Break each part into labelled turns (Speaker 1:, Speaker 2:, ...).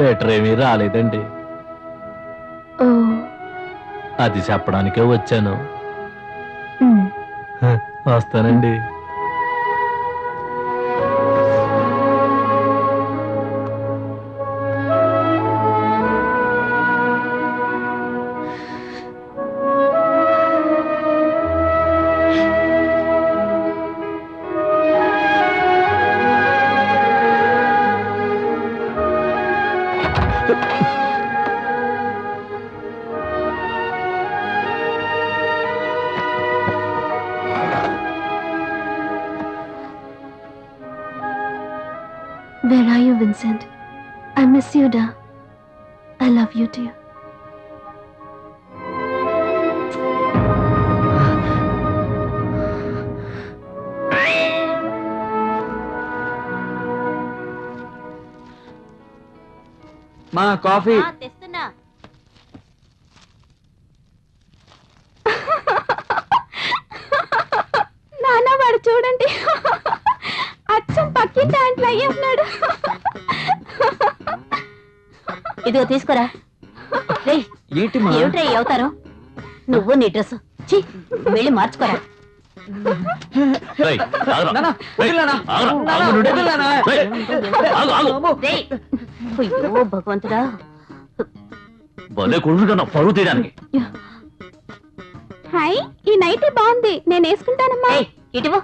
Speaker 1: Letter ఏమీ రాలేదండి. అది చెప్పడానికే వచ్చాను. వస్తానండి.
Speaker 2: Where are you, Vincent? I miss you, da. I love you too.
Speaker 3: మా కాఫీ.
Speaker 4: తెస్తున్నా.
Speaker 2: నాన్న వాడు చూడండి, అచ్చం పక్కింటి ఆంటీ అయ్యి ఉన్నాడు.
Speaker 4: ఇదిగో తీసుకురా. ఏమిట్రా అవుతారు నువ్వు నీ డ్రెస్ వెళ్ళి మార్చుకోరా. అయ్యో భగవంతుడా,
Speaker 1: పరువు తీయడానికి.
Speaker 2: హాయ్, ఈ నైట్ బాగుంది, నేను వేసుకుంటానమ్మా.
Speaker 4: ఇటువో,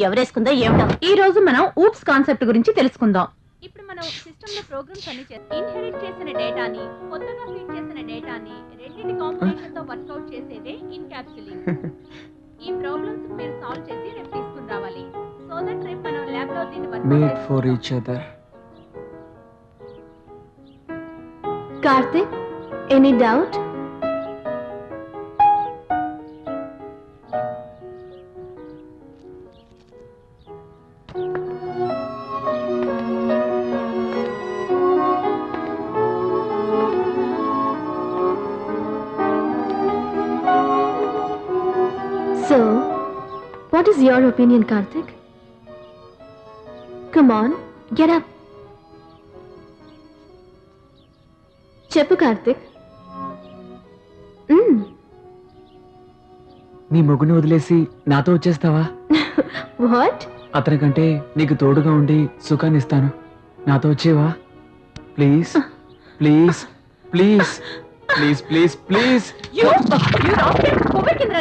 Speaker 4: ఎవరేసుకుందో ఏమిటో.
Speaker 5: ఈ రోజు మనం ఊప్స్ కాన్సెప్ట్ గురించి తెలుసుకుందాం.
Speaker 6: ఇప్పుడు మనం సిస్టమ్ లో ప్రోగ్రామ్స్ అన్ని ఇన్హెరిట్ చేసిన డేటాని, కొత్తగా ఫీడ్ చేసిన డేటాని రెండింటి కాంబినేషన్ తో వర్కౌట్ చేసేదే ఇన్క్యాప్సులింగ్. ఈ ప్రాబ్లమ్స్ మీరు సాల్వ్ చేసి రేపు తీసుకుని రావాలి. సో దట్ రేపు మనం ల్యాబ్ లో దీన్ని
Speaker 3: made for each other.
Speaker 2: Karthik, any doubt? So, what is your opinion, Karthik? Come on, get up. చెప్పు కార్తిక్.
Speaker 3: నీ మొగుని వదిలేసి నాతో వచ్చేస్తావా?
Speaker 2: వాట్?
Speaker 3: అతనికంటే నీకు తోడుగా ఉండి సుఖాన్ని ఇస్తాను. నాతో వచ్చేవా? Please please please please please please.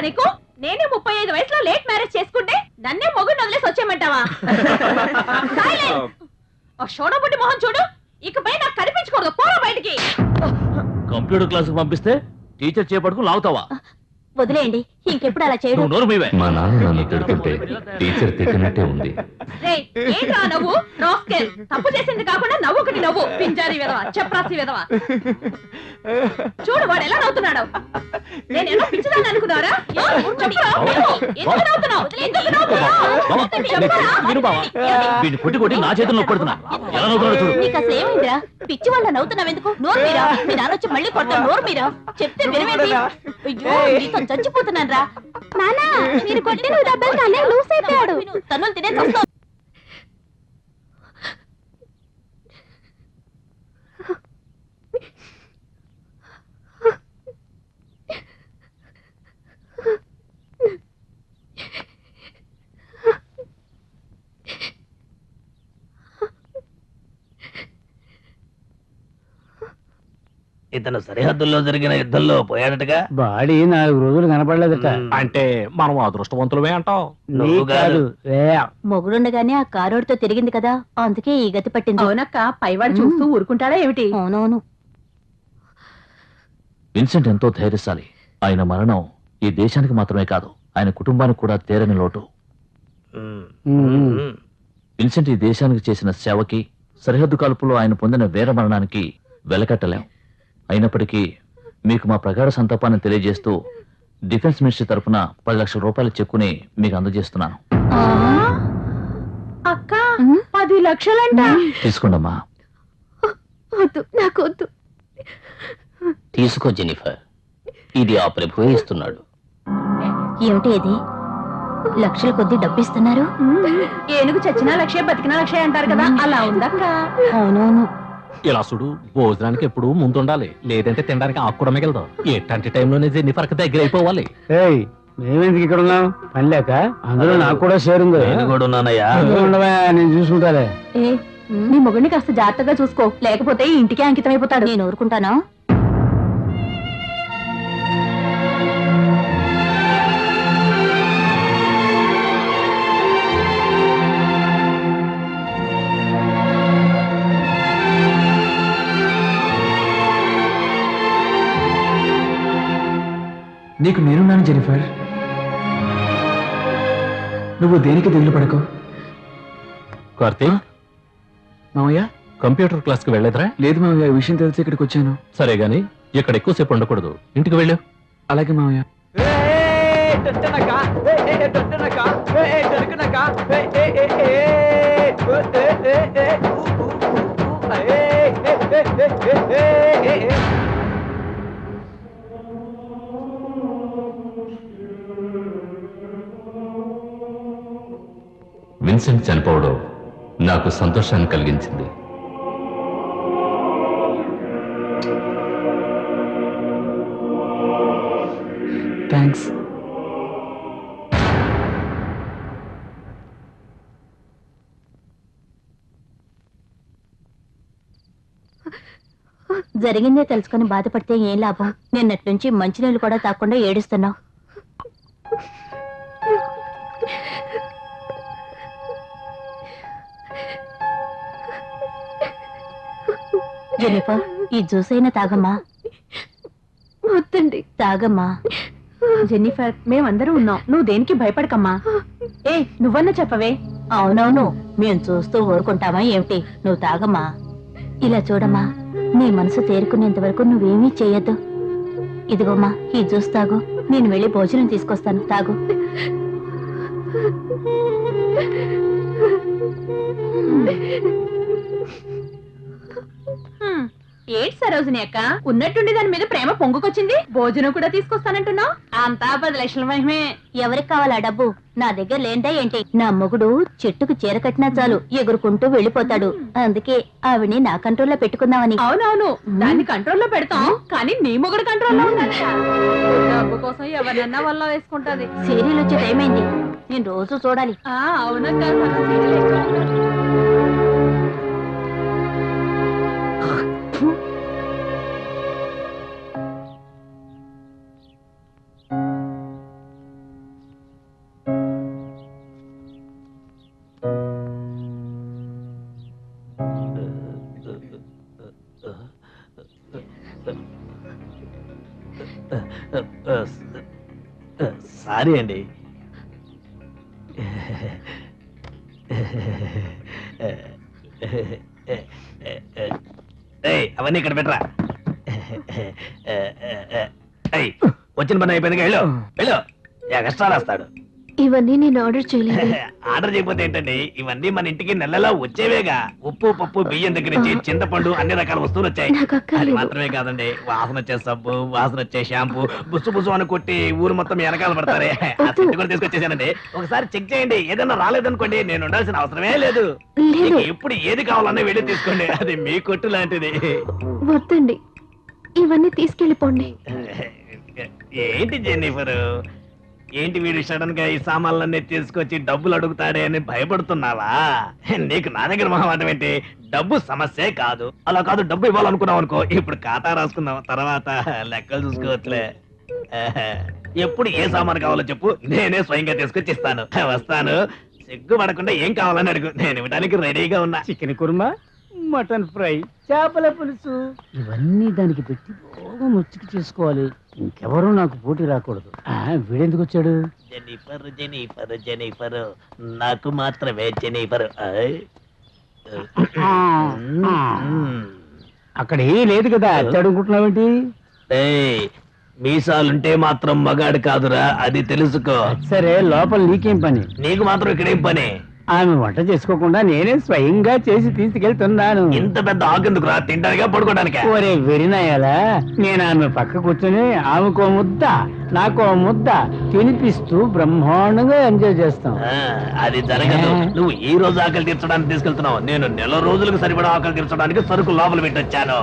Speaker 6: నీకు నేనే 35 వయసులో లేట్ మ్యారేజ్ చేసుకుంటే నన్నే మొగుడు వదిలేసి వచ్చేయమంటావా? షోడబుట్టి మొహం చూడు, ఇకపై నాకు కనిపించకూడదు. పోరా బయటికి.
Speaker 1: కంప్యూటర్ క్లాస్ పంపిస్తే టీచర్ చేపట్టుకుని లాగుతావా?
Speaker 4: వదిలేయండి, ఇంకెప్పుడు అలా చేయడం.
Speaker 7: మా నాన్న నన్ను తిడుతుంటే టీచర్ తిట్టినట్టే ఉంది.
Speaker 6: ఏంట్రా నవ్వు? రాస్కెల్, తప్పు చేసింది కాకుండా నవ్వుకటి నవ్వు. పింజారి విధవా, చెప్రాసి విధవా. చూడు వాడు ఎలా నవ్వుతున్నాడు. నేను ఎలా పిచ్చిదాన్ని అనుకున్నారా?
Speaker 1: నా చేతుల్లో పడుతున్నా. ఎలా నవ్వుతున్నాడు చూడు.
Speaker 4: నీకు అసలు ఏమైందిరా? పిచ్చి వాళ్ళ నవ్వుతున్నావు ఎందుకు? నోరు మీరా? మీ నాన్న వచ్చి మళ్ళీ కొడతాను. నోరు మీరా? చెప్తే వినవేంటి? అయ్యో, నీతో చచ్చిపోతున్నాను రా.
Speaker 2: నానా, మీరు కొట్టిన డబ్బులు కానీ లూస్ అయిపోయాడు.
Speaker 4: తను తినే వస్తావు.
Speaker 1: ఇతను సరిహద్దుల్లో జరిగిన యుద్ధంలో పోయాడటగా.
Speaker 3: బాడీ 4 రోజులు కనపడలేదట.
Speaker 1: అంటే మనం అదృష్టవంతులమే అంటాం.
Speaker 4: మొగుడుండగానే ఆ కారోడితో తిరిగింది కదా, అందుకే ఈ గతి పట్టింది.
Speaker 5: అవునక్క, పైవాడు చూస్తూ ఊరుకుంటాడా ఏమిటి?
Speaker 4: అవునవును.
Speaker 1: విన్సెంట్ ఎంతో ధైర్యశాలి. ఆయన మరణం ఈ దేశానికి మాత్రమే కాదు, ఆయన కుటుంబానికి కూడా తీరని లోటు. విన్సెంట్ ఈ దేశానికి చేసిన సేవకి, సరిహద్దు కాల్పులో ఆయన పొందిన వీర మరణానికి వెలకట్టలేం. అయినప్పటికీ మీకు మా ప్రగాఢ సంతాపాన్ని తెలియజేస్తూ డిఫెన్స్ మినిస్ట్రీ తరఫున 10 లక్షల రూపాయల చెక్కుని మీకు అందజేస్తున్నాను.
Speaker 5: అక్క 10 లక్షలంట.
Speaker 1: తీసుకోండమ్మా.
Speaker 2: వద్దు, నాకు వద్దు.
Speaker 8: తీసుకో జెనిఫర్, ఇది ఆ ప్రభువే ఇస్తున్నాడు.
Speaker 4: ఏమిటి ఇది? లక్షల కొద్ది డబ్బిస్తున్నారు.
Speaker 5: ఏనుగు చచ్చినా లక్షే బతికినా లక్షే అంటారు కదా, అలా ఉందక్క.
Speaker 4: అవునవును.
Speaker 7: ఇలా చూడు, భోజనానికి ఎప్పుడు ముందుండాలి, లేదంటే తినడానికి ఆకు కూడా మిగలదు. ఎట్లాంటి టైంలోనే జెన్నిఫర్కి దగ్గర అయిపోవాలి.
Speaker 3: మేమెందుకు ఇక్కడ ఉన్నాం? పని లేక అందులో నాకు కూడా షేర్ ఉంది.
Speaker 8: నేను కూడా ఉన్నానయ్యా.
Speaker 3: ఉండవా, నేను చూసుకుంటాలే.
Speaker 5: ఏ నీ మొగుడిని కాస్త జాగ్రత్తగా చూసుకో, లేకపోతే ఈ ఇంటికే అంకితం అయిపోతాడు.
Speaker 4: నేను ఊరుకుంటానా?
Speaker 3: నీకు నేనున్నాను జెనిఫర్, నువ్వు దేనికి దిగులు పడకు.
Speaker 7: కార్తీక్,
Speaker 3: మామయ్య?
Speaker 7: కంప్యూటర్ క్లాస్ కి వెళ్ళేదరా?
Speaker 3: లేదు మామయ్య, ఈ విషయం తెలిసి ఇక్కడికి వచ్చాను.
Speaker 7: సరే గాని ఇక్కడ ఎక్కువసేపు ఉండకూడదు, ఇంటికి వెళ్ళు.
Speaker 3: అలాగే మామయ్య.
Speaker 7: విన్సెంట్ చనిపోవడం నాకు సంతోషాన్ని కలిగించింది.
Speaker 3: థ్యాంక్స్.
Speaker 4: జరిగిందే తెలుసుకొని బాధపడితే ఏం లాభం? నిన్నటి నుంచి మంచినీళ్ళు కూడా తాకుండా ఏడుస్తున్నావు. జెనిఫర్, ఈ జ్యూస్ అయినా తాగమ్మా.
Speaker 2: వద్దండి.
Speaker 4: తాగమ్మా.
Speaker 5: జెన్నిఫర్, మేమందరూ ఉన్నాం, నువ్వు దేనికి భయపడకమ్మా. ఏ నువ్వన్నా చెప్పవే.
Speaker 4: అవునవును, మేము చూస్తూ ఊరుకుంటామా ఏమిటి? నువ్వు తాగమ్మా. ఇలా చూడమ్మా, నీ మనసు తేరుకునేంత వరకు నువ్వేమీ చేయొద్దు. ఇదిగోమ్మా, ఈ జ్యూస్ తాగు. నేను వెళ్ళి భోజనం తీసుకొస్తాను, తాగు.
Speaker 5: ఏంటి సరోజిని అక్క, ఉన్నట్టుండి దాని మీద ప్రేమ పొంగుకొచ్చింది, భోజనం కూడా తీసుకొస్తానంటున్నావు. అంతా 10 లక్షల మహిమే.
Speaker 4: ఎవరికి కావాలా డబ్బు? నా దగ్గర లేందా ఏంటి? నా మొగుడు చెట్టుకు చీర కట్టినా చాలు ఎగురుకుంటూ వెళ్ళిపోతాడు. అందుకే ఆవిడ్ని నా కంట్రోల్లో పెట్టుకుందామని.
Speaker 5: అవునవును, దాన్ని కంట్రోల్లో పెడతాం, కానీ నీ మొగుడు కంట్రోల్లో ఉండాలి. డబ్బు కోసం ఎవరినన్నా వల్ల వేసుకుంటది.
Speaker 4: సీరియల్ వచ్చే టైం అయింది, నేను రోజు చూడాలి.
Speaker 5: అవునక్క, సగం సీరియల్ ఎక్కువ.
Speaker 8: సారీ అండి. అవన్నీ ఇక్కడ పెట్టరా. వచ్చిన పని అయిపోయింది, వెళ్ళు వెళ్ళు. ఎక్స్ట్రా రాస్తాడు.
Speaker 2: ఇవన్నీ నేను ఆర్డర్ చేయలేదు.
Speaker 8: ఆర్డర్ చేయకపోతే ఏంటండి, ఇవన్నీ మన ఇంటికి నెలలో వచ్చేవేగా. ఉప్పు, పప్పు, బియ్యం దగ్గర నుంచి చింతపండు అన్ని రకాల వస్తువులు వచ్చాయి.
Speaker 2: నాకు
Speaker 8: అది
Speaker 2: అక్కర్లేదు.
Speaker 8: మాత్రమే కాదండి, వాసన వచ్చే సబ్బు, వాసన వచ్చే షాంపూ, బుస్సు బుస్సు అని కొట్టి ఊరు మొత్తం వెనకాల పడతారే, ఆ సెట్ కూడా తీసుకొచ్చేసానండి. ఒకసారి చెక్ చేయండి, ఏదైనా రాలేదనుకోండి, నేను ఉండాల్సిన అవసరమే లేదు.
Speaker 2: లేదు.
Speaker 8: మీకు ఎప్పుడు ఏది కావాలన్నా వెళ్ళి తీసుకోండి, అది మీ కొట్టు లాంటిది.
Speaker 2: వద్దండి, ఇవన్నీ తీసుకెళ్ళిపోండి.
Speaker 8: ఏంటి జెన్నిఫర్, ఏంటి వీడు సడన్ గా ఈ సామాన్లన్నీ తీసుకొచ్చి డబ్బులు అడుగుతాడే అని భయపడుతున్నావా? నీకు నా దగ్గర మొహమాటం ఏంటి? డబ్బు సమస్యే కాదు. అలా కాదు, డబ్బు ఇవ్వాలనుకున్నావు అనుకో, ఇప్పుడు ఖాతా రాసుకుందాం, తర్వాత లెక్కలు చూసుకోవచ్చులే. ఎప్పుడు ఏ సామాను కావాలో చెప్పు, నేనే స్వయంగా తీసుకొచ్చి ఇస్తాను. వస్తాను, సిగ్గుపడకుండా ఏం కావాలని అడుగు, నేను ఇవ్వడానికి రెడీగా ఉన్నా.
Speaker 9: చికెన్ కుర్మా, మటన్ ఫ్రై, చేపల పులుసు, ఇవన్నీ దానికి పెట్టి బాగా ముచ్చుకు చేసుకోవాలి. ఇంకెవరూ నాకు పోటీ రాకూడదు. వీడెందుకు వచ్చాడు?
Speaker 8: జెనిఫర్ జెనిఫర్ జెనిఫర్, నాకు మాత్రమే జెనిఫర్.
Speaker 9: అక్కడ ఏ లేదు కదా, అడుగుకుంటున్నావేంటి?
Speaker 8: మీసాలుంటే మాత్రం మగాడు కాదురా, అది తెలుసుకో.
Speaker 9: సరే లోపల నీకేం పని?
Speaker 8: నీకు మాత్రం ఇక్కడేం పని?
Speaker 9: ఆమె వంట చేసుకోకుండా నేనే స్వయంగా చేసి తీసుకెళ్తున్నాను.
Speaker 8: ఇంత పెద్ద ఆకెందుకురా, తింటానికా పడుకోవడానికా?
Speaker 9: ఒరే వెరినాయాలా, నేను ఆమె పక్క కూర్చొని ఆమెకో ముద్ద నాకో ముద్ద తినిపిస్తూ బ్రహ్మాండంగా ఎంజాయ్ చేస్తాం.
Speaker 8: అది జరగదు. నువ్వు ఈ రోజు ఆకలి తీర్చడానికి తీసుకెళ్తున్నావు, నేను నెల రోజులకు సరిపడా ఆకలి తీర్చడానికి సరుకు లోపల పెట్టొచ్చాను.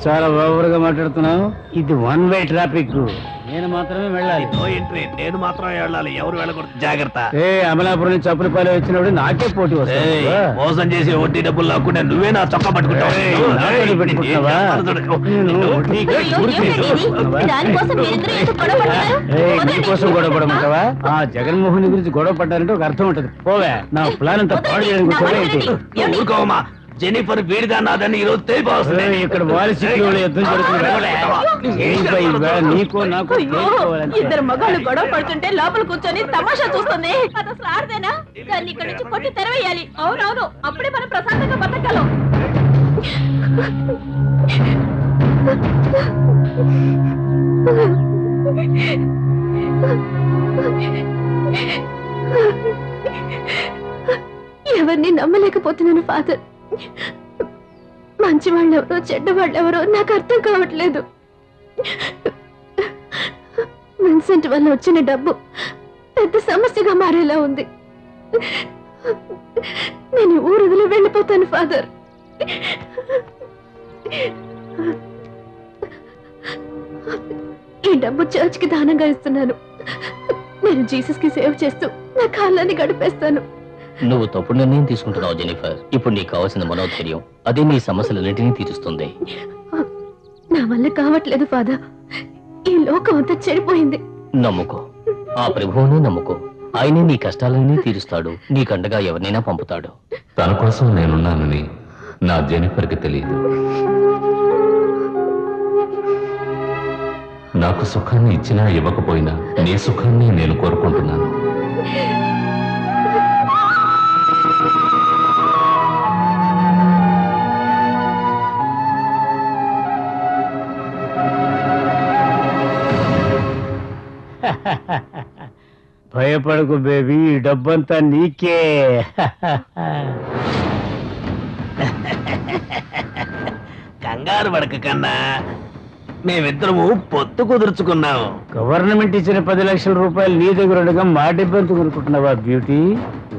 Speaker 9: చాలా ఓవర్గా మాట్లాడుతున్నావు. ఇది వన్ వే ట్రాఫిక్, నేను మాత్రమే వెళ్ళాలి.
Speaker 8: నో ఎంట్రీ, నేను మాత్రమే వెళ్ళాలి, ఎవరు వెళ్ళకూడదు, జాగ్రత్త.
Speaker 9: అమలాపురం నుంచి చప్పులపాలెం వచ్చినప్పుడు నాకే పోటీ వస్తుంది.
Speaker 8: మోసం చేసి వడ్డీ డబ్బులు లాక్కుంటే నువ్వే నా చొక్కా పట్టుకుంటావా?
Speaker 4: దానికోసం మీరిద్దరూ ఎందుకు గొడవ పడుతున్నారు?
Speaker 9: నీకోసం గొడవ పడమంటావా? ఆ జగన్మోహన్ గురించి గొడవ పడ్డారంటే ఒక అర్థం ఉంటది. పోవే, నా ప్లాన్ అంతా పాడు చేయడానికి వచ్చావా ఏంటి?
Speaker 8: ఊరుకోమా, జెనిఫర్ వీడిదా నాదని ఈ రోజు తెలియపోతుంది.
Speaker 9: ఇక్కడ వారసిలో యుద్ధం జరుగుతుంది. నీకో నాకు
Speaker 5: ఇద్దరు మగాళ్ళు గొడవ పడుతుంటే లోపల కూర్చొని తమాషా చూస్తుంది. అది అసలు ఆడదేనా? దాన్ని ఇక్కడ నుంచి కొట్టి తెరవేయాలి. అవునవును, అప్పుడే మనం ప్రశాంతంగా బతకగలం.
Speaker 2: ఎవరిని నమ్మలేకపోతున్నాను ఫాదర్. మంచి వాళ్ళెవరో చెడ్డ వాళ్ళెవరో నాకు అర్థం కావట్లేదు. విన్సెంట్ వల్ల వచ్చిన డబ్బు పెద్ద సమస్యగా మారేలా ఉంది. నేను ఊరు వదిలి వెళ్ళిపోతాను ఫాదర్. ఈ డబ్బు చర్చ్ కి దానంగా ఇస్తున్నాను. నేను జీసస్ కి సేవ చేస్తూ నా కాలాన్ని గడిపేస్తాను.
Speaker 1: నువ్వు తప్పుడు నిర్ణయం తీసుకుంటున్నావు జెనిఫర్. ఇప్పుడు నీకు కావాల్సిన మనోధైర్యం, అదే నీ సమస్యలన్నింటినీ తీరుస్తుంది.
Speaker 2: నా వల్ల కావట్లేదు ఫాదర్. ఈ లోకం అంతా చెడిపోయింది.
Speaker 1: నమ్ముకో, ఆ ప్రభువుని నమ్ముకో. ఆయనే నీ కష్టాలన్నీ తీరుస్తాడు, నీకండగా ఎవరినైనా పంపుతాడు.
Speaker 7: తన కోసం నేనున్నానని నా జెనిఫర్కి తెలియదు. నాకు సుఖాన్ని ఇచ్చినా ఇవ్వకపోయినా నీ సుఖాన్ని నేను కోరుకుంటున్నాను.
Speaker 9: భయపడకు బేబీ, ఈ డబ్బంతా నీకే.
Speaker 8: కంగారు పడక కన్నా, మేమిద్దరము పొత్తు కుదుర్చుకున్నాము.
Speaker 9: గవర్నమెంట్ ఇచ్చిన 10 లక్షల రూపాయలు నీ దగ్గర ఉండగా మా డబ్బు కొనుక్కుంటున్నావా బ్యూటీ?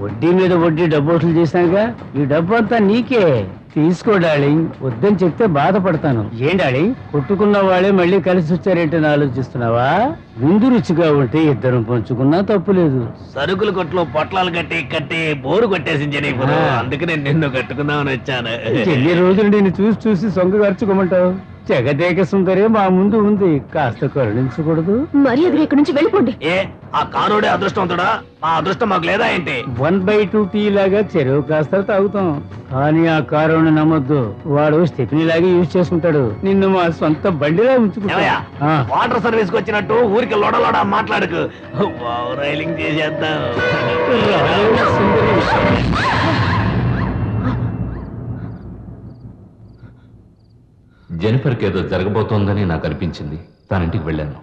Speaker 9: వడ్డీ మీద వడ్డీ డబ్బు వసూలు చేశానుగా, ఈ డబ్బు అంతా నీకే. తీసుకో డార్లింగ్, వద్దని చెప్తే బాధపడతాను. ఏం డార్లింగ్, కొట్టుకున్న వాళ్ళే మళ్ళీ కలిసి వచ్చారేంటని ఆలోచిస్తున్నావా? ముందు రుచిగా ఉంటే ఇద్దరం పంచుకున్నా తప్పులేదు.
Speaker 8: సరుకుల కొట్లో పొట్లాలు కట్టి బోరు కొట్టేసింది జెనిఫర్, అందుకనే నిన్ను కట్టుకుందామని వచ్చాను.
Speaker 9: ఎన్ని రోజులు నేను చూసి సొంగ ఖర్చుకోమంటావు? జగదేక సుందరే మా ముందు ఉంది, కాస్త కరుణించకూడదు?
Speaker 2: మర్యాదగా ఇక్కడి నుంచి వెళ్ళిపోండి.
Speaker 8: ఏ, ఆ కారోడే అదృష్టవంతుడా? మా అదృష్టం మాకు లేదా ఏంటి?
Speaker 9: 1/2 టీ లాగా చెరువు కాస్త తాగుతాం, కానీ ఆ కారుని నమ్మొద్దు. వాడు స్టెఫినీ లాగా యూజ్ చేసుకుంటాడు, నిన్ను మా సొంత బండిలా ఉంచుకుంటా.
Speaker 8: వాటర్ సర్వీస్ కి వచ్చినట్టు ఊరికి లోడలోడ మాట్లాడకు. రైలింగ్ చేసేద్దాం.
Speaker 7: జెనిఫర్కి ఏదో జరగబోతోందని నాకు అనిపించింది. తన ఇంటికి వెళ్ళాను.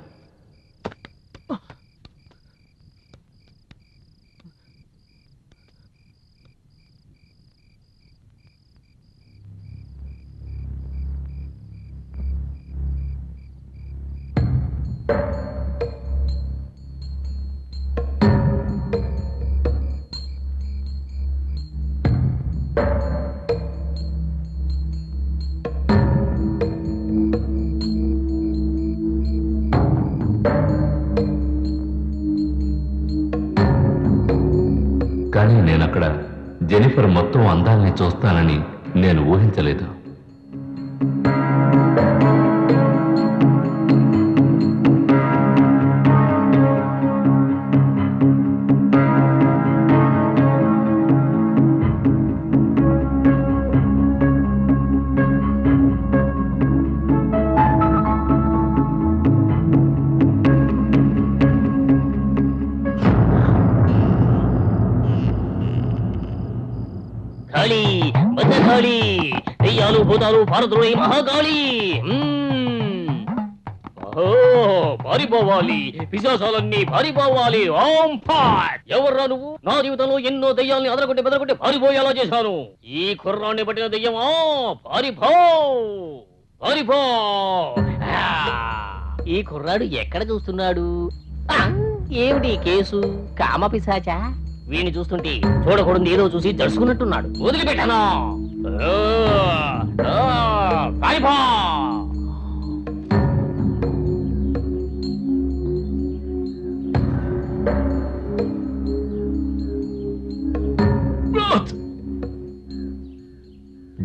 Speaker 7: కానీ నేనక్కడ జెనిఫర్ మొత్తం అందాల్ని చూస్తానని నేను ఊహించలేదు.
Speaker 1: కాళీ, భద్రకాళీ, దెయ్యాలు భూతాలు భారతుడు మహాకాళీ.
Speaker 7: పారిపోవాలి, పిశాచాలన్నీ పారిపోవాలి. ఓం ఫాట్! ఎవర్రా నువ్వు? నా జీవితంలో ఎన్నో దయ్యాల్ని అదరగొట్టి బెదరగొట్టి పారిపోయేలా చేశాను. ఈ కుర్రాన్ని పట్టిన దయ్యమా, పారిపో పారిపో. ఈ కుర్రాడు ఎక్కడ చూస్తున్నాడు? ఏమిటి కేసు? కామ పిశాచా? వీణ్ణి చూస్తుంటే చూడకూడదు ఏదో చూసి దడుచుకున్నట్టున్నాడు. వదిలిపెట్టాను. పారిపో.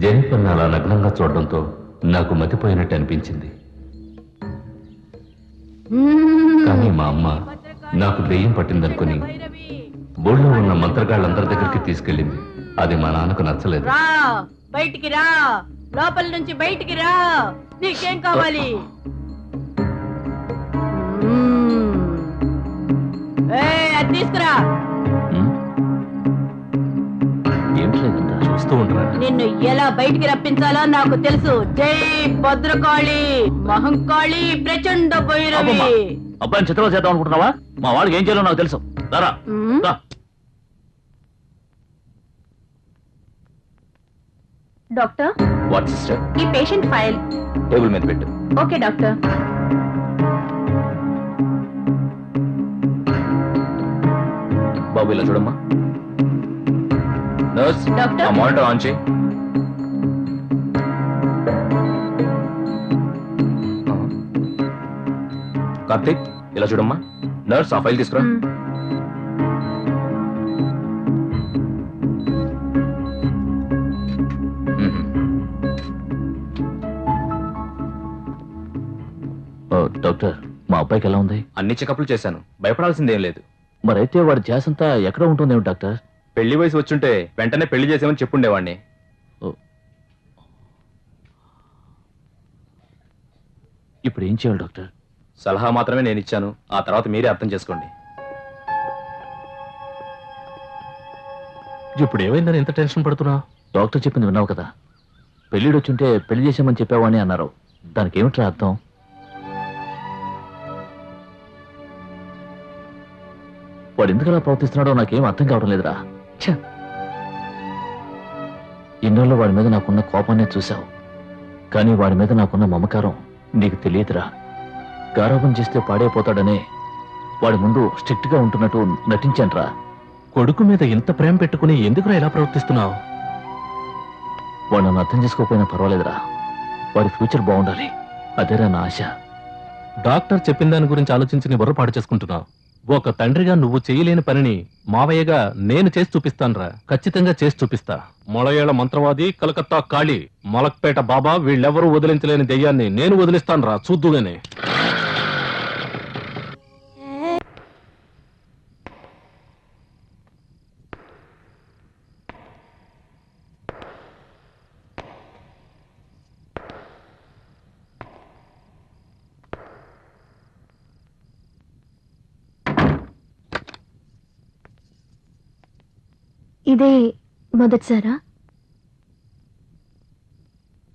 Speaker 1: జెనిఫర్ అలా నగ్నంగా చూడడంతో నాకు మతిపోయినట్టు అనిపించింది. కానీ మా అమ్మ నాకు దెయ్యం పట్టిందనుకుని బోర్డులో ఉన్న మంత్రగాళ్ళందరి దగ్గరికి తీసుకెళ్ళింది. అది మా నాన్నకు నచ్చలేదు.
Speaker 5: రా బయటికి రా, లోపల నుంచి బయటికి రా, నీకేం కావాలి? అది తీసుకురా.
Speaker 1: ఏంట్లేదంటా
Speaker 7: చూస్తూ ఉంటారా?
Speaker 5: నిన్ను ఎలా బయటికి రప్పించాలో నాకు తెలుసు. జై భద్రకాళి, మహంకాళి, ప్రచండ భైరవి.
Speaker 1: అబ్బాయిని చిత్రం చేద్దాం అనుకుంటున్నావా? మా వాడికి ఏం చేయాలో నాకు తెలుసు. రా.
Speaker 2: Doctor,
Speaker 1: what sister?
Speaker 2: ఈ పేషెంట్ ఫైల్
Speaker 1: టేబుల్ మీద పెట్టు.
Speaker 2: Okay doctor.
Speaker 1: బాబు ఇలా చూడమ్మా. Nurse,
Speaker 2: doctor.
Speaker 1: ఆ మానిటర్ ఆన్ చేయి. కార్తీక్ ఇలా చూడమ్మా. నర్స్, ఆ ఫైల్ తీసుకురా. డాక్టర్, మా అబ్బాయికి ఎలా ఉంది?
Speaker 10: అన్ని చెకప్లు చేశాను, భయపడాల్సిందేం లేదు.
Speaker 1: మరైతే వాడి ధ్యాస అంతా ఎక్కడ ఉంటుందేమో డాక్టర్?
Speaker 10: పెళ్లి వయసు వచ్చుంటే వెంటనే పెళ్లి చేసామని చెప్పుండేవాడిని.
Speaker 1: ఇప్పుడు ఏం చేయాలి డాక్టర్?
Speaker 10: సలహా మాత్రమే నేను ఇచ్చాను, ఆ తర్వాత మీరే అర్థం చేసుకోండి.
Speaker 7: ఇప్పుడు ఏమైందని ఎంత టెన్షన్ పడుతున్నా?
Speaker 1: డాక్టర్ చెప్పింది విన్నావు కదా, పెళ్లిడు వచ్చుంటే పెళ్లి చేసామని చెప్పావని అన్నారు. దానికి ఏమిట్రా అర్థం? వాడు ఎందుకలా ప్రవర్తిస్తున్నాడో నాకేం అర్థం కావడం లేదురా. ఇన్నాళ్ళు వాడి మీద నాకున్న కోపాన్ని చూశావు, కానీ వాడి మీద నాకున్న మమకారం నీకు తెలియదురా. గారాబం చేస్తే పాడైపోతాడనే వాడి ముందు స్ట్రిక్ట్ గా ఉంటున్నట్టు నటించానురా.
Speaker 7: కొడుకు మీద ఇంత ప్రేమ పెట్టుకుని ఎందుకురా ఇలా ప్రవర్తిస్తున్నావు?
Speaker 1: వాడు నన్ను అర్థం చేసుకోకపోయినా పర్వాలేదురా. వాడి ఫ్యూచర్ బాగుండాలి, అదేరా నా ఆశ.
Speaker 7: డాక్టర్ చెప్పిన దాని గురించి ఆలోచించి నీ బుర్ర పాడు చేసుకుంటున్నావు. ఒక తండ్రిగా నువ్వు చేయలేని పనిని మావయ్యగా నేను చేసి చూపిస్తానురా. ఖచ్చితంగా చేసి చూపిస్తా. మొళయేళ్ల మంత్రవాది, కలకత్తా కాళీ, మలక్పేట బాబా, వీళ్ళెవరూ వదిలించలేని దెయ్యాన్ని నేను వదిలిస్తానురా, చూద్దుగానే.
Speaker 2: ఇదే మొదటిసారా?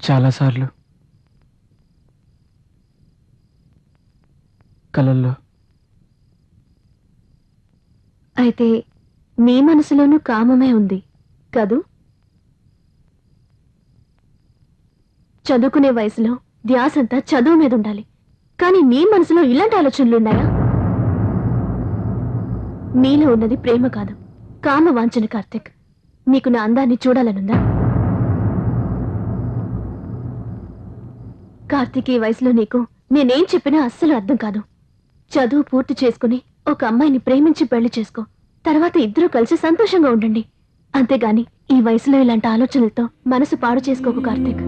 Speaker 3: చాలాసార్లు కలల్లో.
Speaker 2: అయితే మీ మనసులోనూ కామమే ఉంది కదూ? చదువుకునే వయసులో ధ్యాసంతా చదువు మీద ఉండాలి, కానీ మీ మనసులో ఇలాంటి ఆలోచనలున్నాయా? మీలో ఉన్నది ప్రేమ కాదు, కామ వాంఛన. కార్తిక్, నీకు నా అందాన్ని చూడాలనుందా? కార్తిక్, ఈ వయసులో నీకు నేనేం చెప్పినా అస్సలు అర్థం కాదు. చదువు పూర్తి చేసుకుని ఒక అమ్మాయిని ప్రేమించి పెళ్లి చేసుకో, తర్వాత ఇద్దరూ కలిసి సంతోషంగా ఉండండి. అంతేగాని ఈ వయసులో ఇలాంటి ఆలోచనలతో మనసు పాడు చేసుకోకు కార్తిక్.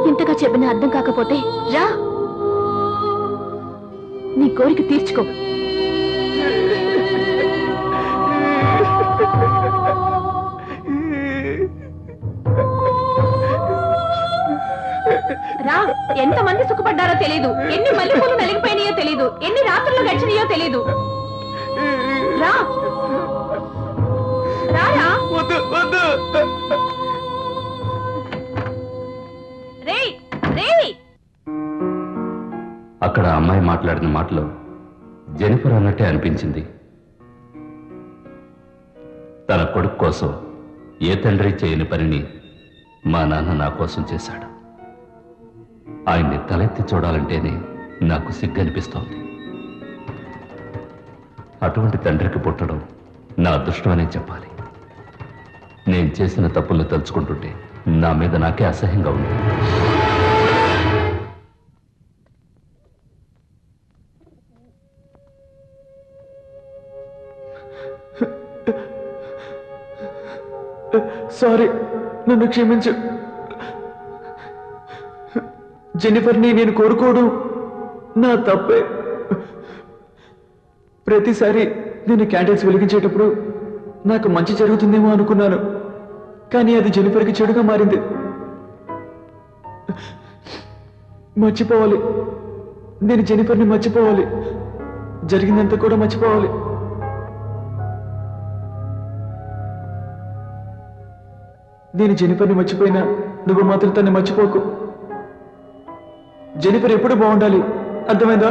Speaker 2: ఇంతగా చెప్పినా అర్థం కాకపోతే రా, నీ కోరిక తీర్చుకో. రా.
Speaker 5: ఎంత మంది సుఖపడ్డారో తెలీదు, ఎన్ని మల్లెపూలు నలిగిపోయినాయో తెలీదు, ఎన్ని రాత్రులు గడిచినాయో తెలీదు. రా రారా. రేయ్ రేయ్.
Speaker 10: అక్కడ అమ్మాయి మాట్లాడిన మాటలో జెనిఫర్ అన్నట్టే అనిపించింది. తన కొడుకు కోసం ఏ తండ్రి చేయని పనిని మా నాన్న నా కోసం చేశాడు. ఆయన్ని తలెత్తి చూడాలంటేనే నాకు సిగ్గనిపిస్తోంది. అటువంటి తండ్రికి పుట్టడం నా అదృష్టమనే చెప్పాలి. నేను చేసిన తప్పులు తలుచుకుంటుంటే నా మీద నాకే అసహ్యంగా ఉంది.
Speaker 3: సారీ, నన్ను క్షమించు. జెనిఫర్ని నేను కోరుకోవడం నా తప్పే. ప్రతిసారి నేను క్యాండిల్స్ వెలిగించేటప్పుడు నాకు మంచి జరుగుతుందేమో అనుకున్నాను, కానీ అది జెనిఫర్కి చెడుగా మారింది. మర్చిపోవాలి, నేను జెనిఫర్ని మర్చిపోవాలి, జరిగిందంతా కూడా మర్చిపోవాలి. నేను జెనిఫర్ని మర్చిపోయినా నువ్వు మాత్రం తన్ని మర్చిపోకు. జెనిఫర్ ఎప్పుడు బాగుండాలి, అర్థమైందా?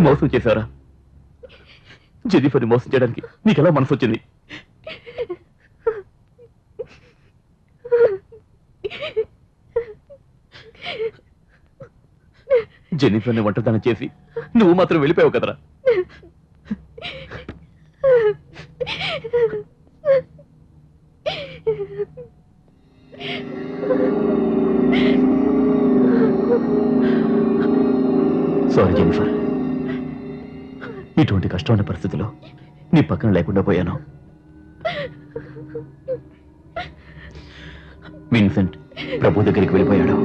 Speaker 1: మోసం చేశారా? జెనిఫర్ని మోసం చేయడానికి నీకెలా మనసు వచ్చింది? జెనిఫర్ని ఒంటరిదాన్ని చేసి నువ్వు మాత్రం వెళ్ళిపోయావు కదరా. సారీ జెనిఫర్, ఇటువంటి కష్టమైన పరిస్థితిలో నీ పక్కన లేకుండా పోయాను. విన్సెంట్ ప్రభు దగ్గరికి వెళ్ళిపోయాడు.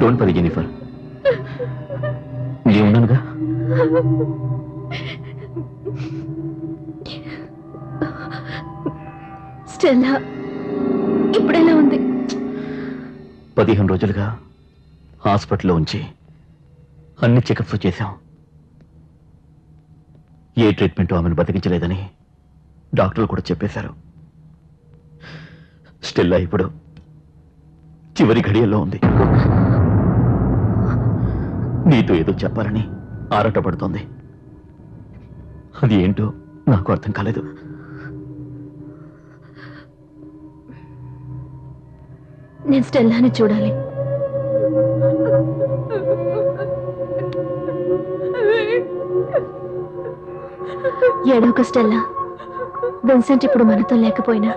Speaker 1: డోంట్ వరీ జెనిఫర్, నేను ఉన్నానుగా.
Speaker 2: స్టెల్లా ఇప్పుడెలా ఉంది?
Speaker 1: 15 రోజులుగా హాస్పిటల్లో ఉంచి అన్ని చెకప్స్ చేశాం. ఏ ట్రీట్మెంట్ ఆమెను బతికించలేదని డాక్టర్లు కూడా చెప్పేశారు. స్టెల్లా ఇప్పుడు చివరి ఘడియల్లో ఉంది. నీతో ఏదో చెప్పాలని ఆరాటపడుతోంది. అది ఏంటో నాకు అర్థం కాలేదు.
Speaker 2: నేను స్టెల్లాని చూడాలి. ఏడోక స్టెల్లా, విన్సెంట్ ఇప్పుడు మనతో లేకపోయినా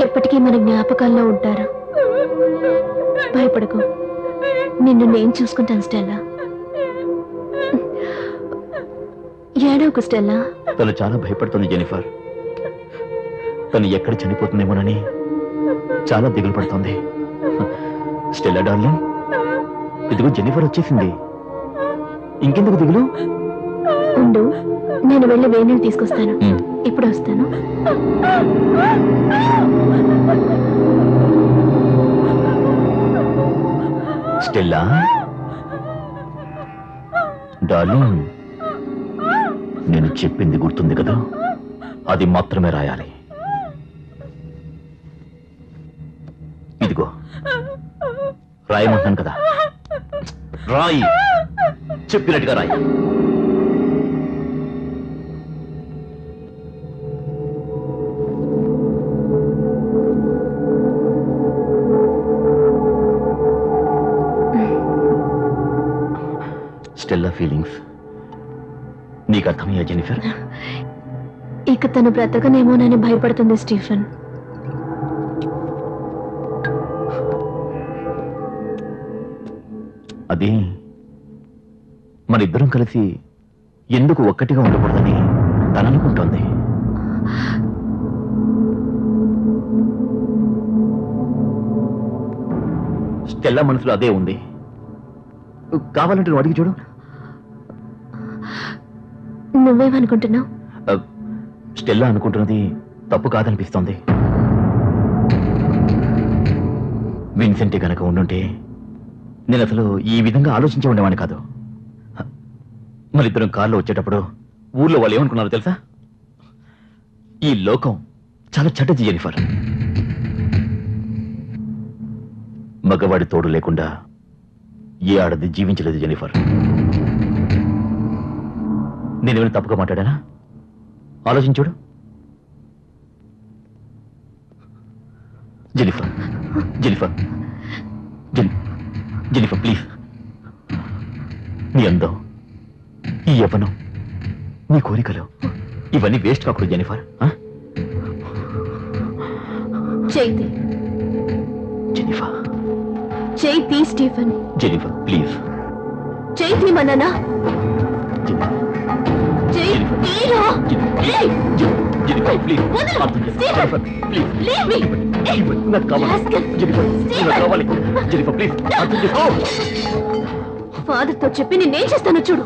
Speaker 2: ఎప్పటికీ మన జ్ఞాపకాల్లో ఉంటారు. భయపడకు, నిన్ను నేను చూసుకుంటాను స్టెల్లా. ఏడోక స్టెల్లా.
Speaker 1: తను చాలా భయపడుతుంది జెనిఫర్. తను ఎక్కడ చనిపోతుందేమోనని చాలా దిగులు పడుతుంది. స్టెల్లా డార్లింగ్, ఇదిగో జెనిఫర్ వచ్చేసింది. ఇంకెందుకు దిగులు?
Speaker 2: ఉండు, నేను వెళ్ళి వేణీళ్ళు తీసుకొస్తాను. ఇప్పుడు వస్తాను.
Speaker 1: స్టెల్లా డార్లింగ్, నేను చెప్పింది గుర్తుంది కదా, అది మాత్రమే రాయాలి. ఇదిగో రాయమంటున్నాను కదా, రాయి, చెప్పినట్టుగా రాయి. స్టెల్లా ఫీలింగ్స్ నీకు అర్థమయ్యా జెనిఫర్?
Speaker 2: ఇక తను బ్రతకనేమోనని భయపడుతుంది స్టీఫెన్.
Speaker 1: అది మనిద్దరం కలిసి ఎందుకు ఒక్కటిగా ఉండకూడదని తను అనుకుంటోంది. స్టెల్లా మనసులో అదే ఉంది. కావాలంటే నువ్వు అడిగి చూడు.
Speaker 2: నువ్వేమనుకుంటున్నావు?
Speaker 1: స్టెల్లా అనుకుంటున్నది తప్పు కాదనిపిస్తోంది. విన్సెంటే గనక ఉండుంటే నేను అసలు ఈ విధంగా ఆలోచించే ఉండేవాడిని కాదు. మరిద్దరం కారులో వచ్చేటప్పుడు ఊర్లో వాళ్ళు ఏమనుకున్నారో తెలుసా? ఈ లోకం చాలా చెడ్డది జెనిఫర్. మగవాడి తోడు లేకుండా ఏ ఆడది జీవించలేదు జెనిఫర్. నేనేమైనా తప్పుగా మాట్లాడానా? ఆలోచించుడు. Jennifer, Jennifer, Jennifer please. నీ అందం, ఈ యవ్వనం, నీ కోరికలు ఇవన్నీ వేస్ట్ కాకూడదు Jennifer.
Speaker 2: Chaithi,
Speaker 1: Jennifer,
Speaker 2: Chaithi, Stephen.
Speaker 1: Jennifer please.
Speaker 2: Chaithi మననా?
Speaker 1: Jennifer please. Jennifer please. నాకు కావాలి జెనిఫర్, నాకు కావాలి జెనిఫర్ ప్లీజ్. అర్థం చేసుకో.
Speaker 2: ఫాదర్ తో చెప్పి నేనేం చేస్తానో చూడు.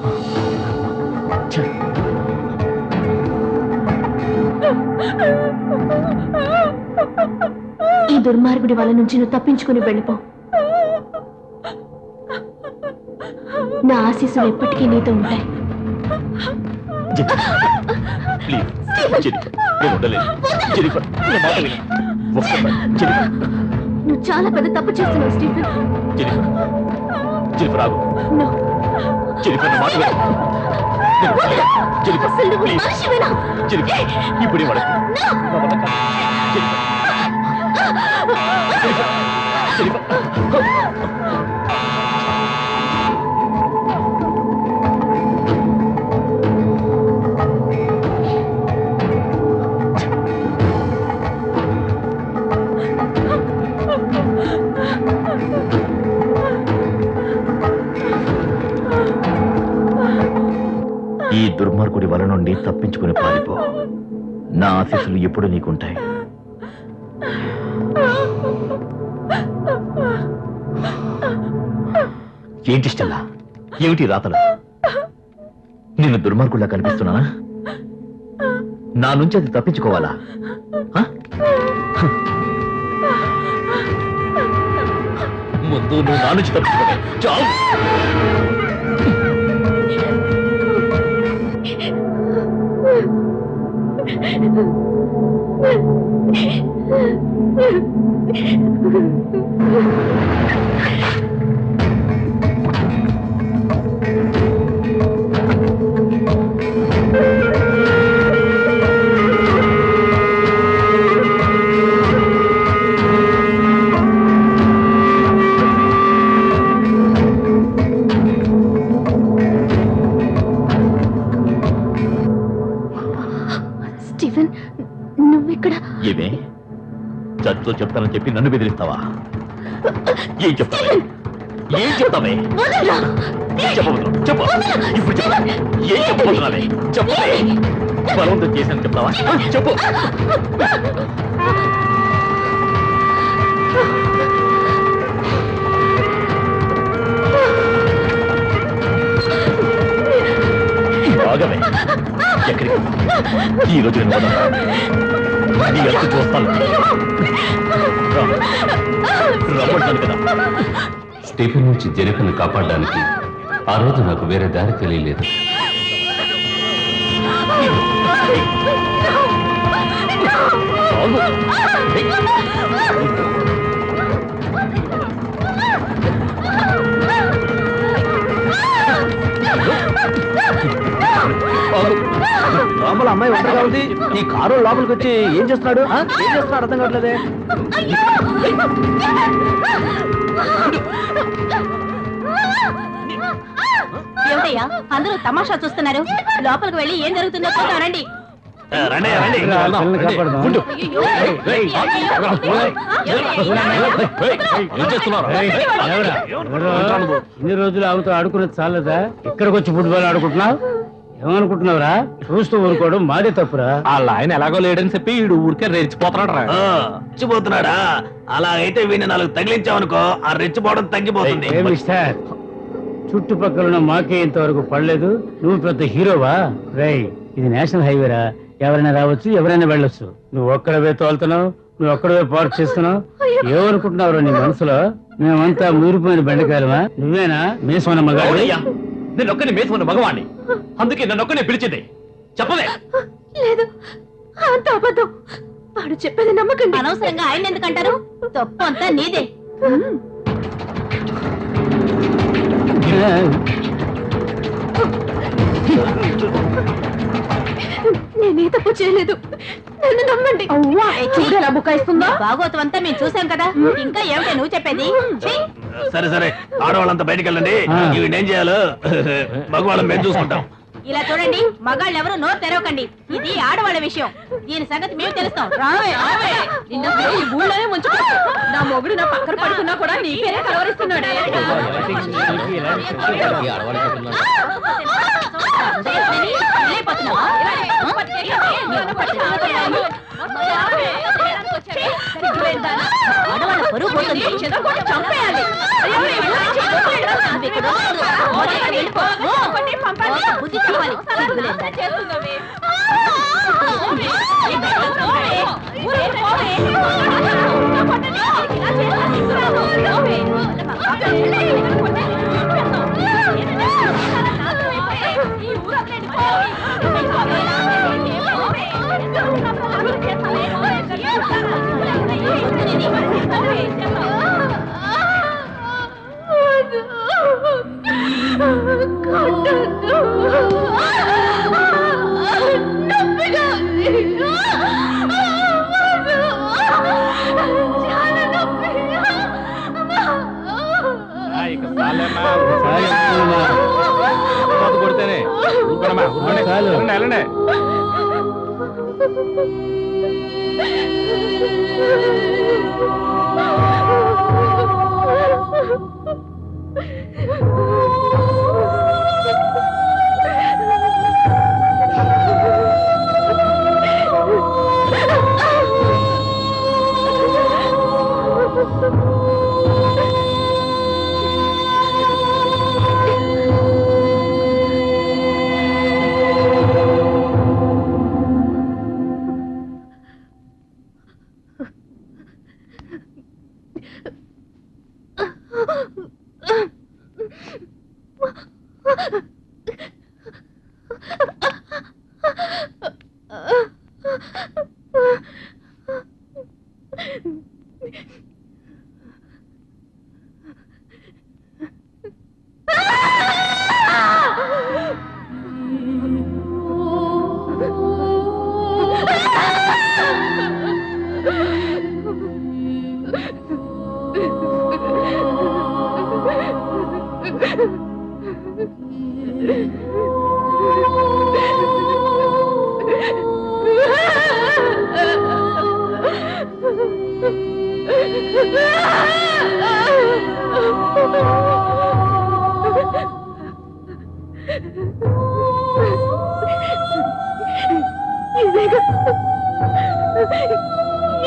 Speaker 2: ఈ దుర్మార్గుడి వాళ్ళ నుంచి నువ్వు తప్పించుకుని వెళ్ళిపో. నా ఆశీస్సులు ఎప్పటికీ నీతో ఉంటాయి.
Speaker 1: ప్లీజ్ జెనిఫర్, నేను ఉండలేను. జెనిఫర్, నా మాట విను. ఒక్కసారి జెనిఫర్.
Speaker 2: నువ్వు చాలా పెద్ద తప్పు చేస్తున్నావు స్టీఫెన్.
Speaker 1: జెనిఫర్, జెనిఫర్ ఆగు.
Speaker 2: No.
Speaker 1: జెనిఫర్, నా మాట విను. నేను ఉండలేను. జెనిఫర్
Speaker 2: అసలు నువ్వు
Speaker 1: ప్లీజ్.
Speaker 2: మనిషివేనా?
Speaker 1: జెనిఫర్, ఇప్పుడే వాడకు. నా వల్ల కాదు. Jennifer, Jennifer, Jennifer. ఈ దుర్మార్గుడి వల నుండి తప్పించుకుని పారిపో. నా ఆశీస్సులు ఎప్పుడు నీకుంటాయి. ఏంటి స్టెల్లా, ఏమిటి రాతలు? నిన్ను దుర్మార్గుడిలా కనిపిస్తున్నానా? నా నుంచి అది తప్పించుకోవాలా? ముందు నువ్వు నా నుంచి తప్పించుకోవాలి. చాలు.
Speaker 2: స్టీఫెన్, నువ్విక్కడ?
Speaker 1: ఏమే జడ్జితో చెప్తానని చెప్పి నన్ను బెదిరిస్తావా? ఏం చెప్తావే? ఏం చెప్తావే? ఏం చెప్పబోతున్నావు? చెప్పు. ఇప్పుడు చెప్పు. ఏం చెప్పబోతున్నావే? చెప్పవే. బలవంతం చేశాను చెప్తావా? చెప్పు. ఈ రోజు నేను వదలను. నీ అంతు చూస్తాను. రమ్మంటాను కదా.
Speaker 10: స్టీఫెన్ నుంచి జెనిఫర్ని కాపాడడానికి ఆ రోజు నాకు వేరే దారి తెలియలేదు.
Speaker 3: లోపల అమ్మాయి ఒంటరిగా ఉంది. ఈ కారు లోపలికి వచ్చి ఏం చేస్తున్నాడు అర్థం కావట్లేదే.
Speaker 4: ఏమిటయ్యా అందరూ తమాషా చూస్తున్నారు? లోపలికి వెళ్ళి ఏం జరుగుతుందో చూద్దాం రండి.
Speaker 8: రండి రండి.
Speaker 9: పిల్లల్ని కాపాడదాం.
Speaker 7: ఏం చేస్తున్నారు?
Speaker 9: ఇన్ని రోజులు ఆమెతో ఆడుకున్నది చాలదా? ఇక్కడికి వచ్చి ఫుట్బాల్ ఆడుకుంటున్నావు? ఏమనుకుంటున్నావురా? చూస్తూ ఊరుకోవడం మాదే తప్పురా.
Speaker 7: వాళ్ళ ఆయన ఎలాగో లేడని చెప్పి వీడు ఊరికే రెచ్చిపోతున్నాడు రా.
Speaker 8: రెచ్చిపోతున్నాడా? అలా అయితే వీడిని 4 తగిలించావనుకో ఆ రెచ్చిపోవడం తగ్గిపోతుంది.
Speaker 9: ఏ మిస్టర్, చుట్టుపక్కల ఉన్న మాకే ఇంతవరకు పడలేదు, నువ్వు పెద్ద హీరోవా? రేయ్, ఇది నేషనల్ హైవేరా, ఎవరైనా రావచ్చు, ఎవరైనా వెళ్ళొచ్చు. నువ్వు ఒక్కడవే తోలుతున్నావు, నువ్వు ఒక్కడవే పార్క్ చేస్తున్నావు. ఏమనుకుంటున్నావు నీ మనసులో? మేమంతా మురిపోయిన బెండకాయలమా? నువ్వేనా మేసమన్న మగాడు?
Speaker 1: నేను ఒక్కని మేసుకున్న మగవాణ్ణి, అందుకే నన్ను ఒక్కనే పిలిచింది. చెప్పలే.
Speaker 2: లేదు, అంత అబద్ధం. వాడు చెప్పేది నమ్మకండి.
Speaker 4: అనవసరంగా ఆయన ఎందుకంటారు? తప్పు అంతా నీదే.
Speaker 2: నేనే తప్పు చేయలేదు, నన్ను నమ్మండి.
Speaker 4: చూడేలా బుకాయిస్తుందా? భాగవతం అంతా మేము చూసాం కదా, ఇంకా ఏమిటే నువ్వు చెప్పేది? ఛీ!
Speaker 8: సరే సరే, ఆడవాళ్ళంతా బయటికి వెళ్ళండి. ఇవి ఏం చేయాలో మగవాళ్ళం మేము చూసుకుంటాం.
Speaker 4: ఇలా చూడండి, మగాళ్ళు ఎవరు నోరు తెరవకండి. ఇది ఆడవాళ్ళ విషయం, దీని సంగతి మేము తెలుస్తాం. రావే రావే.
Speaker 5: నిన్న ఈ ఊళ్ళోనే ముంచుకో. నా మొగుడు నా పక్కన పడుకున్నా కూడా నీ పేరే కలవరిస్తున్నాడే.
Speaker 4: ఆడవాళ్ళ పరువు పోతుంది.
Speaker 5: చంపేయాలి.
Speaker 4: బుద్ధి కావాలి.
Speaker 7: కొడితేనే వెళ్ళండి.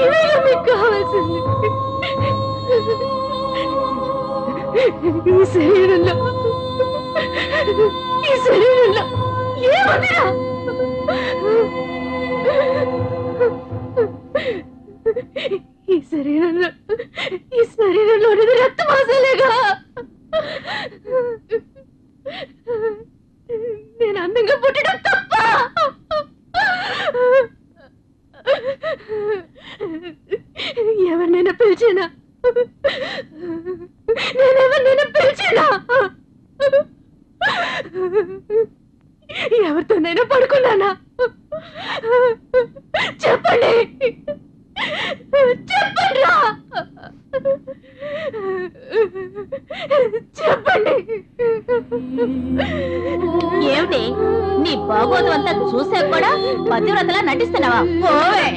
Speaker 2: ఇదేగా మీకు కావాల్సింది. ఈ శరీరంలో ఏమన్నా ఈ శరీరంలో రక్తమాసలేగా నేను అందంగా పుట్టడం తప్ప. ఎవరినైనా పిలిచానా? నేనెవరినైనా పిలిచానా? ఎవరితోనైనా పడుకున్నానా? చెప్పండి, చెప్పండిరా, చెప్పండి.
Speaker 4: ఏమిటి నీ బాగోదు అంతా చూసా కూడా పతివ్రతలా నటిస్తున్నావా? పోవే.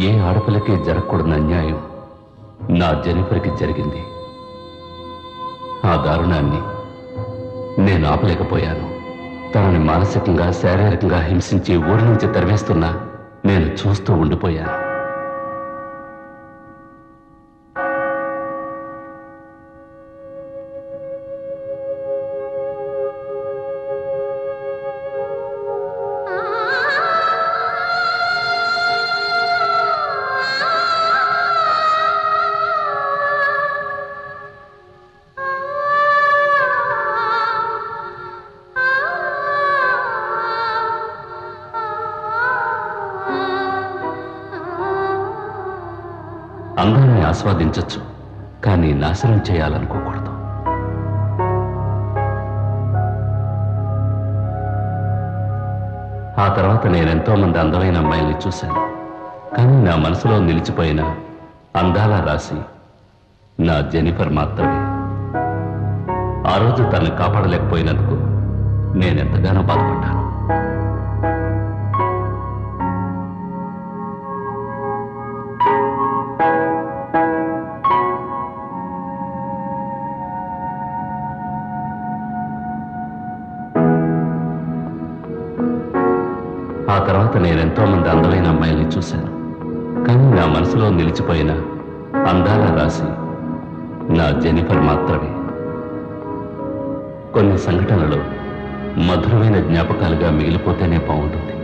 Speaker 10: ఏ ఆడపిల్లకి జరగకూడని అన్యాయం నా జెనిఫర్కి జరిగింది. ఆ దారుణాన్ని నేను ఆపలేకపోయాను. తనని మానసికంగా శారీరకంగా హింసించి ఊరి నుంచి తరివేస్తున్నా నేను చూస్తూ ఉండిపోయాను. అందాన్ని ఆస్వాదించొచ్చు, కానీ నాశనం చేయాలనుకోకూడదు. ఆ తర్వాత నేనెంతో మంది అందమైన అమ్మాయిల్ని చూశాను, కానీ నా మనసులో నిలిచిపోయిన అందాల రాశి నా జెనిఫర్ మాత్రమే. ఆ రోజు తనని కాపాడలేకపోయినందుకు నేనెంతగానో బాధపడ్డాను. ఆ తర్వాత నేనెంతో మంది అందమైన అమ్మాయిల్ని చూశాను, కానీ నా మనసులో నిలిచిపోయిన అందాల రాశి నా జెనిఫర్ మాత్రమే. కొన్ని సంఘటనలు మధురమైన జ్ఞాపకాలుగా మిగిలిపోతేనే బాగుంటుంది.